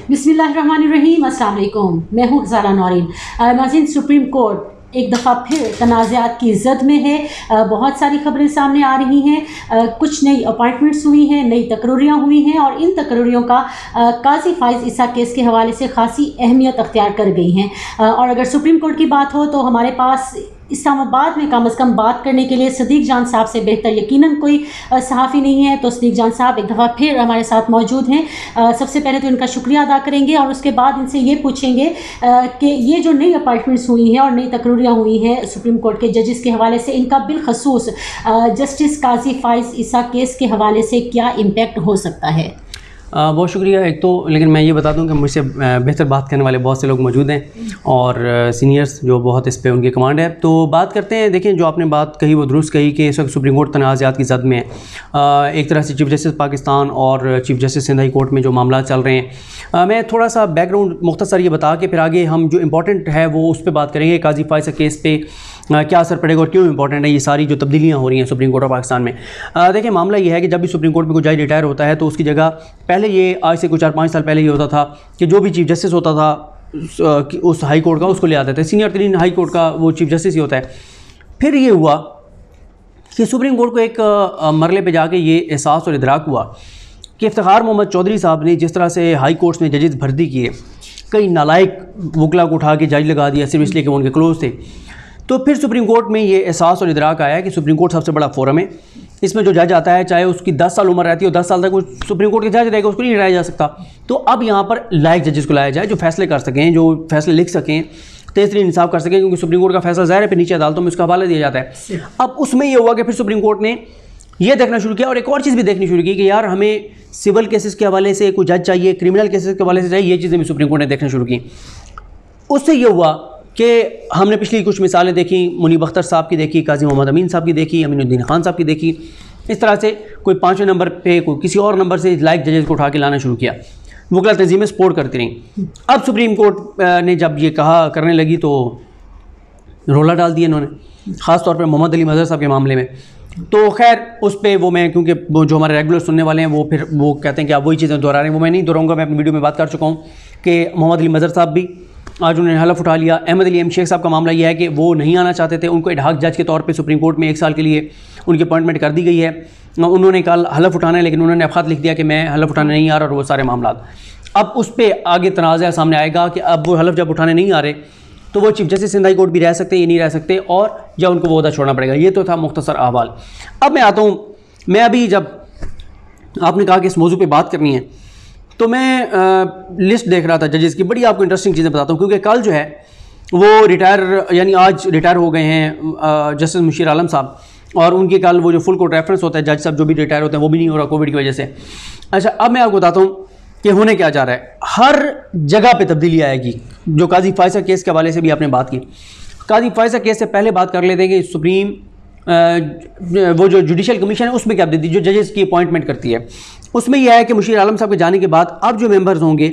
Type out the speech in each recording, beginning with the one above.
बिस्मिल्लाहिर्रहमानिर्रहीम, अस्सलाम वालेकुम। मैं हूँ हज़ारा नौरीन। नाज़रीन, सुप्रीम कोर्ट एक दफ़ा फिर तनाज़ात की ज़द में है। बहुत सारी खबरें सामने आ रही हैं। कुछ नई अपॉइंटमेंट्स हुई हैं, नई तकरीरियाँ हुई हैं और इन तकरीरियों का काजी फ़ाइज़ ईसा केस के हवाले से ख़ासी अहमियत अख्तियार कर गई हैं। और अगर सुप्रीम कोर्ट की बात हो तो हमारे पास इस्लामाबाद में कम अज़ कम बात करने के लिए सदीक जान साहब से बेहतर यकीनन कोई सहाफ़ी नहीं है। तो सदीक जान साहब एक दफ़ा फिर हमारे साथ मौजूद हैं। सबसे पहले तो इनका शुक्रिया अदा करेंगे और उसके बाद इनसे ये पूछेंगे कि ये जो नई अपॉइंटमेंट्स हुई हैं और नई तकरीरियाँ हुई हैं सुप्रीम कोर्ट के जजेस के हवाले से, इनका बिलखसूस जस्टिस काजी फ़ाइज़ ईसा केस के हवाले से क्या इम्पेक्ट हो सकता है? बहुत शुक्रिया। एक तो लेकिन मैं ये बता दूं कि मुझसे बेहतर बात करने वाले बहुत से लोग मौजूद हैं और सीनियर्स जो बहुत इस पे उनकी कमांड है। तो बात करते हैं। देखें, जो आपने बात कही वो दुरुस्त कही कि इस वक्त सुप्रीम कोर्ट तनाज़ात की ज़द में एक तरह से चीफ़ जस्टिस पाकिस्तान और chief justice Sindh high court में जो मामला चल रहे हैं, मैं थोड़ा सा बैकग्राउंड मुख्तसर ये बता के फिर आगे हम जो इम्पोर्टेंट है वो उस पर बात करेंगे। काजी फ़ाइज़ केस पे क्या असर पड़ेगा और क्यों इंपॉर्टेंट है ये सारी जो तब्दीलियाँ हो रही हैं सुप्रीम कोर्ट ऑफ पाकिस्तान में। देखिए, मामला ये है कि जब भी सुप्रीम कोर्ट में कोई जज रिटायर होता है तो उसकी जगह पहले ये आज से कुछ 4-5 साल पहले ये होता था कि जो भी चीफ़ जस्टिस होता था उस हाई कोर्ट का उसको ले आते थे। सीनियर तरीन हाई कोर्ट का वो चीफ़ जस्टिस ही होता है। फिर ये हुआ कि सुप्रीम कोर्ट को एक मरले पे जाके ये एहसास और इदराक हुआ कि इफ्तिखार मोहम्मद चौधरी साहब ने जिस तरह से हाई कोर्ट्स में जजेस भर्ती किए, कई नालायक वकला को उठा के जज लगा दिया सिर्फ इसलिए कि वो उनके क्लोज थे। तो फिर सुप्रीम कोर्ट में ये एहसास और इदराक आया कि सुप्रीम कोर्ट सबसे बड़ा फोरम है। इसमें जो जज आता है चाहे उसकी 10 साल उम्र रहती हो, 10 साल तक वो सुप्रीम कोर्ट के जज रहेगा, उसको नहीं हटाया जा सकता। तो अब यहाँ पर लायक जजेस को लाया जाए जो फैसले कर सकें, जो फैसले लिख सकें, तेज़ इंसाफ कर सकें, क्योंकि सुप्रीम कोर्ट का फैसला ज़ाहिर है फिर नीचे अदालतों में उसका हवाला दिया जाता है। अब उसमें यह हुआ कि फिर सुप्रीम कोर्ट ने यह देखना शुरू किया और एक और चीज़ भी देखनी शुरू की कि यार हमें सिविल केसेस के हवाले से कोई जज चाहिए, क्रिमिनल केसेस के हवाले से चाहिए, ये चीज़ें भी सुप्रीम कोर्ट ने देखना शुरू की। उससे यह हुआ कि हमने पिछली कुछ मिसालें देखी, मुनीब अख्तर साहब की देखी, काजी मोहम्मद अमीन साहब की देखी, अमीनुद्दीन खान साहब की देखी। इस तरह से कोई 5वें नंबर पे कोई किसी और नंबर से लायक जजेस को उठा के लाना शुरू किया। वकला तंजीमें सपोर्ट करती रहीं। अब सुप्रीम कोर्ट ने जब ये कहा करने लगी तो रोला डाल दिया इन्होंने, ख़ास तौर पर मोहम्मद अली मज़हर साहब के मामले में। तो खैर उस पर वो मैं, क्योंकि वो जो हमारे रेगुलर सुनने वाले हैं वो फिर वो कहते हैं कि आप वही चीज़ें दोहरा रहे हैं, वो मैं नहीं दोहराऊँगा। मैं अपनी वीडियो में बात कर चुका हूँ कि मोहम्मद अली मज़हर साहब भी आज उन्होंने हलफ उठा लिया। अहमद अली एम शेख साहब का मामला यह है कि वो नहीं आना चाहते थे, उनको एडहॉक जज के तौर पे सुप्रीम कोर्ट में 1 साल के लिए उनकी अपॉइंटमेंट कर दी गई है। उन्होंने कल हलफ उठाना है लेकिन उन्होंने अब ख़त लिख दिया कि मैं हलफ उठाने नहीं आ रहा और वो सारे मामला। अब उस पर आगे तनाज़ा सामने आएगा कि अब वो हलफ जब उठाने नहीं आ रहे तो वो chief justice Sindh high court भी रह सकते हैं, ये नहीं रह सकते, और या उनको वो ओहदा छोड़ना पड़ेगा। ये तो था मुख्तसर अहवाल। अब मैं आता हूँ, मैं अभी जब आपने कहा कि इस मौजू पर बात करनी है तो मैं लिस्ट देख रहा था जजेस की। बड़ी आपको इंटरेस्टिंग चीज़ें बताता हूँ, क्योंकि कल जो है वो रिटायर यानी आज रिटायर हो गए हैं जस्टिस मुशीर आलम साहब, और उनके कल वो जो फुल कोर्ट रेफरेंस होता है जज साहब जो भी रिटायर होते हैं वो भी नहीं हो रहा कोविड की वजह से। अच्छा, अब मैं आपको बताता हूँ कि होने क्या जा रहा है। हर जगह पे तब्दीली आएगी। जो काजी फ़ाइज़ केस के हवाले से भी आपने बात की, काजी फ़ाइज़ केस से पहले बात कर लेते हैं कि सुप्रीम वो जो जुडिशल कमीशन है उसमें क्या अपडेट दी, जो जजेस की अपॉइंटमेंट करती है, उसमें यह है कि मुशीर आलम साहब के जाने के बाद अब जो मेंबर्स होंगे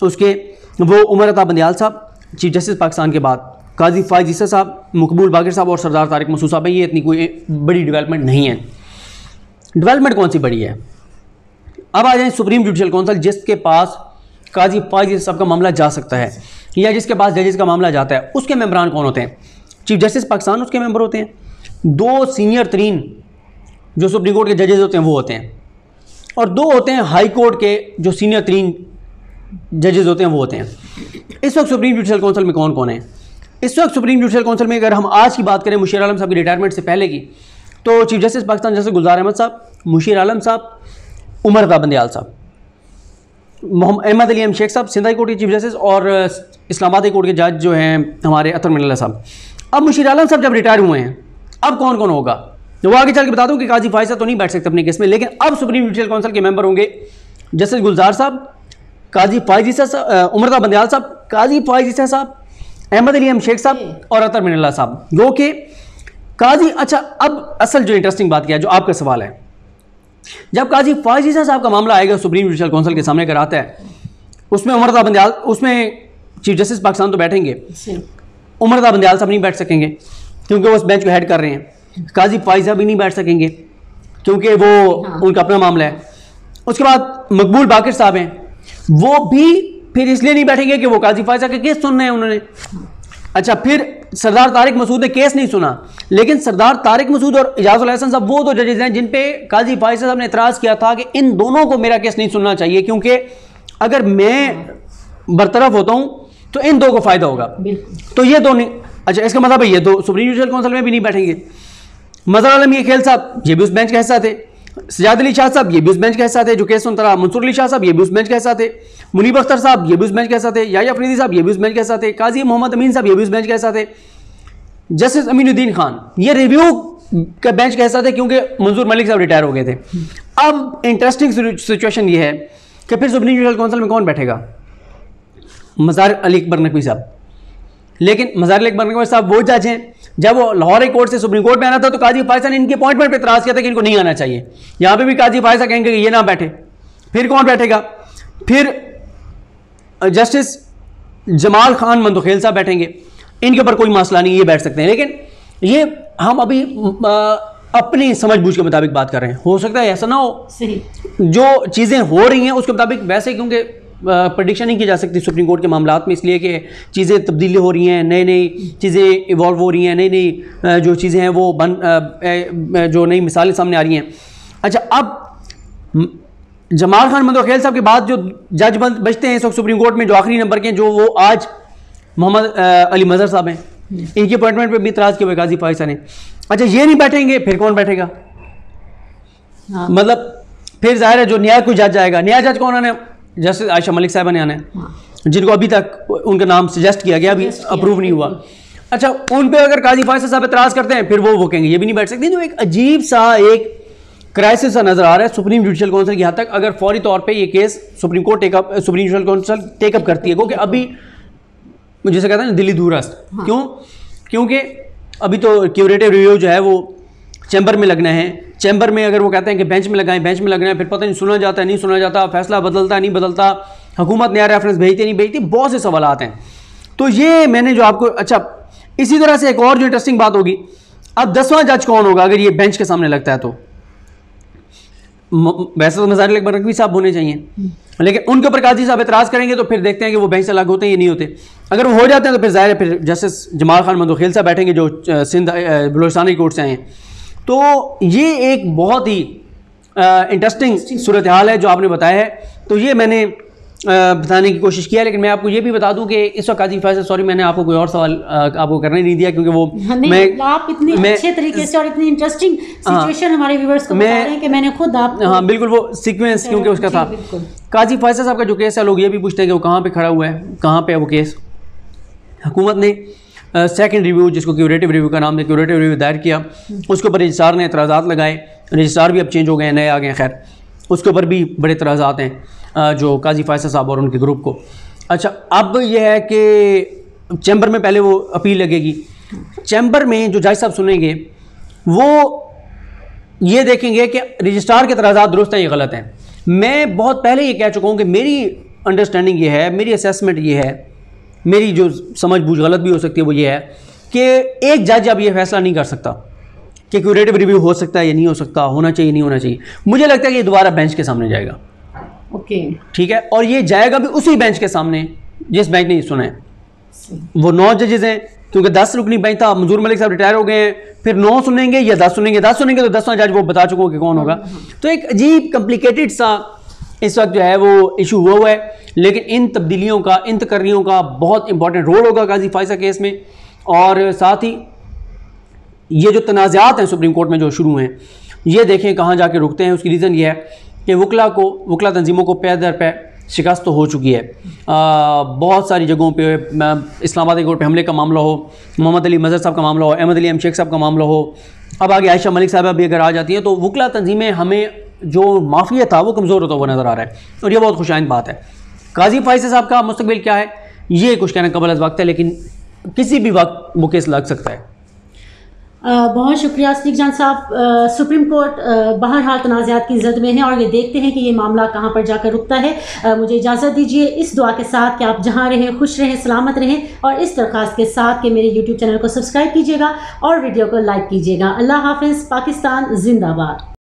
उसके वो उमर अता बंदियाल साहब चीफ जस्टिस पाकिस्तान के बाद, काजी फ़ाइज़ ईसा साहब, मकबूल बाक़िर साहब और सरदार तारिक मसूद साहब है। ये इतनी कोई बड़ी डेवलपमेंट नहीं है। डेवलपमेंट कौन सी बड़ी है? अब आ जाए सुप्रीम जुडिशल काउंसिल, जिसके पास काजी फ़ाइज़ ईसा साहब का मामला जा सकता है या जिसके पास जजेस का मामला जाता है, उसके मेंबरान कौन होते हैं? चीफ जस्टिस पाकिस्तान उसके मेंबर होते हैं, 2 सीनियर तरीन जो सुप्रीम कोर्ट के जजेस होते हैं वो होते हैं, और 2 होते हैं हाई कोर्ट के जो सीनियर तरीन जजेस होते हैं वो होते हैं। इस वक्त सुप्रीम जुडिशल काउंसिल में कौन कौन है? इस वक्त सुप्रीम जुडिशल काउंसिल में अगर हम आज की बात करें मुशीर आलम साहब की रिटायरमेंट से पहले की, तो चीफ जस्टिस पाकिस्तान जस्टिस गुलजार अहमद साहब, मुशीर आलम साहब, उमर अता बंदियाल साहब, अहमद अली एम शेख साहब सिंध हाई कोर्ट के चीफ जस्टिस, और इस्लामाबाद हाई कोर्ट के जज जो हैं हमारे अतर मिनल्ला साहब। अब मुशीर आलम साहब जब रिटायर हुए हैं, अब कौन कौन होगा? वो आगे चल के बता दूं कि काजी फ़ाइज़ तो नहीं बैठ सकते अपने केस में, लेकिन अब सुप्रीम जुडिशल काउंसिल के मेंबर होंगे जस्टिस गुलजार साहब, काजी फ़ाइज़ ईसा साहब, उमर अता बंदियाल साहब, काजी फ़ाइज़ ईसा साहब, अहमद अली एम शेख साहब और अतर मिनल्ला साहब, जो कि काजी। अच्छा, अब असल जो इंटरेस्टिंग बात किया, जो आपका सवाल है, जब काजी फ़ाइज़ ईसा साहब का मामला आएगा सुप्रीम जुडिशल काउंसिल के सामने कराता है, उसमें उमर अता बंदियाल, उसमें चीफ जस्टिस पाकिस्तान तो बैठेंगे, उमर अता बंदियाल साहब नहीं बैठ सकेंगे क्योंकि वो उस बेंच को हेड कर रहे हैं। काजी फ़ाइज़ साहब भी नहीं बैठ सकेंगे क्योंकि वो उनका अपना मामला है। उसके बाद मकबूल बाक़िर साहब हैं, वो भी फिर इसलिए नहीं बैठेंगे कि वो काजी फायजा के केस सुन रहे हैं उन्होंने। अच्छा, फिर सरदार तारिक मसूद ने केस नहीं सुना, लेकिन सरदार तारिक मसूद और इजाजुल हसन साहब वो दो जजेज हैं जिन पे काजी फायजा साहब ने एतराज़ किया था कि इन दोनों को मेरा केस नहीं सुनना चाहिए, क्योंकि अगर मैं बरतरफ होता हूँ तो इन दो को फ़ायदा होगा। तो ये दो नहीं, अच्छा इसका मतलब है ये दो सुप्रीम जुडिशल काउंसिल में भी नहीं बैठेंगे। मज़हर आलम ये खेल साहब ये भी उस बेंच का हिस्सा थे, सजाद अली शाह साहब ये भी उस बेंच का हिस्सा थे जो केस सुनता रहा, मंसूर अली शाह साहब ये भी उस बेंच का हिस्सा थे, मुनीब अख्तर साहब ये भी उस बेंच का हिस्सा थे, याया अफरीदी साहब ये भी उस बेंच का हिस्सा थे, काजी मोहम्मद अमीन साहब ये भी उस बेंच का हिस्सा थे, जस्टिस अमीनुद्दीन खान ये रिव्यू का बेंच का हिस्सा थे क्योंकि मंजूर मलिक साहब रिटायर हो गए थे। अब इंटरेस्टिंग सिचुएशन ये है कि फिर सुप्रीम जुडिशल काउंसिल में कौन बैठेगा? मज़ार अली अकबर नकवी साहब। लेकिन मज़ार अली अकबर नकवी साहब वो जज हैं, जब वो लाहौर कोर्ट से सुप्रीम कोर्ट में आना था तो काजी फायजा ने इनके अपॉइंटमेंट पे इतराज़ किया था कि इनको नहीं आना चाहिए। यहाँ पे भी काजी फायजा कहेंगे कि ये ना बैठे, फिर कौन बैठेगा? फिर जस्टिस जमाल खान मंदोखेल साहब बैठेंगे, इनके ऊपर कोई मसला नहीं, ये बैठ सकते हैं। लेकिन ये हम अभी अपनी समझ बूझ के मुताबिक बात कर रहे हैं, हो सकता है ऐसा ना हो, जो चीज़ें हो रही हैं उसके मुताबिक, वैसे क्योंकि प्रेडिक्शन नहीं की जा सकती सुप्रीम कोर्ट के मामलात में, इसलिए कि चीज़ें तब्दीली हो रही हैं, नई नई चीज़ें इवॉल्व हो रही हैं, नई नई जो चीज़ें हैं वो जो नई मिसालें सामने आ रही हैं। अच्छा, अब जमाल खान मंदोखेल साहब के बाद जो जज बचते हैं इस वक्त सुप्रीम कोर्ट में, जो आखिरी नंबर के हैं, जो वो आज मोहम्मद अली मज़हर साहब हैं, इनकी अपॉइंटमेंट पर भी इतराज़ किया हुआ काजी फायजा ने। अच्छा, ये नहीं बैठेंगे, फिर कौन बैठेगा? मतलब फिर जाहिर है जो नया कोई जज आएगा, नया जज कौन आना है? जस्टिस आयशा मलिक साहबा ने आना है, जिनको अभी तक उनका नाम सजेस्ट किया गया, अभी अप्रूव नहीं हुआ। अच्छा, उन पे अगर काजी फायजा साहब एतराज़ करते हैं फिर वो कहेंगे ये भी नहीं बैठ सकते। तो एक अजीब सा एक क्राइसिस सा नजर आ रहा है सुप्रीम जुडिशल काउंसिल की हद तक, अगर फौरी तौर पे ये case supreme judicial council take up करती है, क्योंकि अभी जैसे कहते हैं ना दिल्ली दूरस्त। क्यों? क्योंकि अभी तो क्यूरेटिव रिव्यू जो है वो चैम्बर में लगना है, चैम्बर में अगर वो कहते हैं कि बेंच में लगाएं, बेंच में लगना है, फिर पता नहीं सुना जाता है नहीं सुना जाता, फैसला बदलता है नहीं बदलता, हुकूमत नया रेफरेंस भेजती नहीं भेजती, बहुत से सवालात हैं। तो ये मैंने जो आपको, अच्छा इसी तरह से एक और जो इंटरेस्टिंग बात होगी, अब 10वां जज कौन होगा अगर ये बेंच के सामने लगता है? तो वैसे तो मज़ार अली अकबर नकवी साहब होने चाहिए, लेकिन उनके ऊपर काजी साहब एतराज़ करेंगे तो फिर देखते हैं कि वो बेंच से अलग होते हैं या नहीं होते। अगर वो हो जाते हैं तो फिर ज़ाहिर है फिर जस्टिस जमाल खान मंदोखेल साहब बैठेंगे जो सिंध बलोचिस्तान कोर्ट से आए हैं। तो ये एक बहुत ही इंटरेस्टिंग सूरत हाल है जो आपने बताया है, तो ये मैंने बताने की कोशिश किया। लेकिन मैं आपको ये भी बता दूं कि इस वक्त काजी फायजा, सॉरी मैंने आपको कोई और सवाल आपको करने नहीं दिया, क्योंकि वो आप इतनी अच्छे तरीके से और इतनी इंटरेस्टिंग सिचुएशन हमारे व्यूअर्स को बता रहे हैं कि मैंने खुद आप, हाँ बिल्कुल वो सीक्वेंस क्योंकि उसका था। काजी फायजा साहब का जो केस है, लोग ये भी पूछते हैं कि वो कहाँ पे खड़ा हुआ है, कहाँ पे है वो केस। हुकूमत ने सेकंड रिव्यू, जिसको क्यूरेटिव रिव्यू का नाम है, क्यूरेटिव रिव्यू दायर किया, उसके ऊपर रजिस्ट्रार ने एतराज़ात लगाए, रजिस्ट्रार भी अब चेंज हो गए हैं, नए आ गए हैं, खैर उसके ऊपर भी बड़े एतराज़ात हैं जो काजी फायजा साहब और उनके ग्रुप को। अच्छा, अब यह है कि चैम्बर में पहले वो अपील लगेगी, चैम्बर में जो जज साहब सुनेंगे वो ये देखेंगे कि रजिस्ट्रार के एतराज़ात दुरुस्त हैं या गलत हैं। मैं बहुत पहले ये कह चुका हूँ कि मेरी अंडरस्टैंडिंग ये है, मेरी असेसमेंट ये है, मेरी जो समझ बूझ गलत भी हो सकती है, वो ये है कि एक जज अब ये फैसला नहीं कर सकता कि क्यूरेटिव रिव्यू हो सकता है या नहीं हो सकता, होना चाहिए नहीं होना चाहिए। मुझे लगता है कि ये दोबारा बेंच के सामने जाएगा। ओके, ठीक है, और ये जाएगा भी उसी बेंच के सामने जिस बेंच ने ये सुना है। वो 9 जजेस हैं, क्योंकि 10 रुकनी बेंच था, मंजूर मलिक साहब रिटायर हो गए हैं, फिर 9 सुनेंगे या 10 सुनेंगे, 10 सुनेंगे तो 10वां जज वो बता चुका कि कौन होगा। तो एक अजीब कॉम्प्लिकेटेड सा इस वक्त जो है वो इशू हुआ है। लेकिन इन तब्दीलियों का, इन तकर्रियों का बहुत इंपॉर्टेंट रोल होगा काजी फायजा केस में। और साथ ही ये जो तनाज़ात हैं सुप्रीम कोर्ट में जो शुरू हैं, ये देखें कहाँ जाके रुकते हैं। उसकी रीज़न ये है कि वकला तंजीमों को पे दर पे शिकस्त तो हो चुकी है। बहुत सारी जगहों पे, इस्लामाबाद कोर्ट पे हमले का मामला हो, मोहम्मद अली मज़हर साहब का मामला हो, अहमद अली शेख साहब का मामला हो, अब आगे आयशा मलिक साहब भी अगर आ जाती हैं, तो वकला तंजीमें, हमें जो माफिया था वो कमज़ोर होता हुआ नज़र आ रहा है, और ये बहुत खुशाइंद बात है। काजी फायजा साहब का मुस्तकबिल क्या है ये कुछ कहना कबल अज़ वक्त है, लेकिन किसी भी वक्त वो केस लग सकता है। बहुत शुक्रिया सिद्दीक जान साहब। सुप्रीम कोर्ट बहरहाल तनाज़ात की ज़द में है और ये देखते हैं कि ये मामला कहाँ पर जाकर रुकता है। मुझे इजाज़त दीजिए इस दुआ के साथ कि आप जहाँ रहें खुश रहें, सलामत रहें, और इस दरख्वास्त के साथ कि मेरे यूट्यूब चैनल को सब्सक्राइब कीजिएगा और वीडियो को लाइक कीजिएगा। अल्लाह हाफ़िज़। पाकिस्तान जिंदाबाद।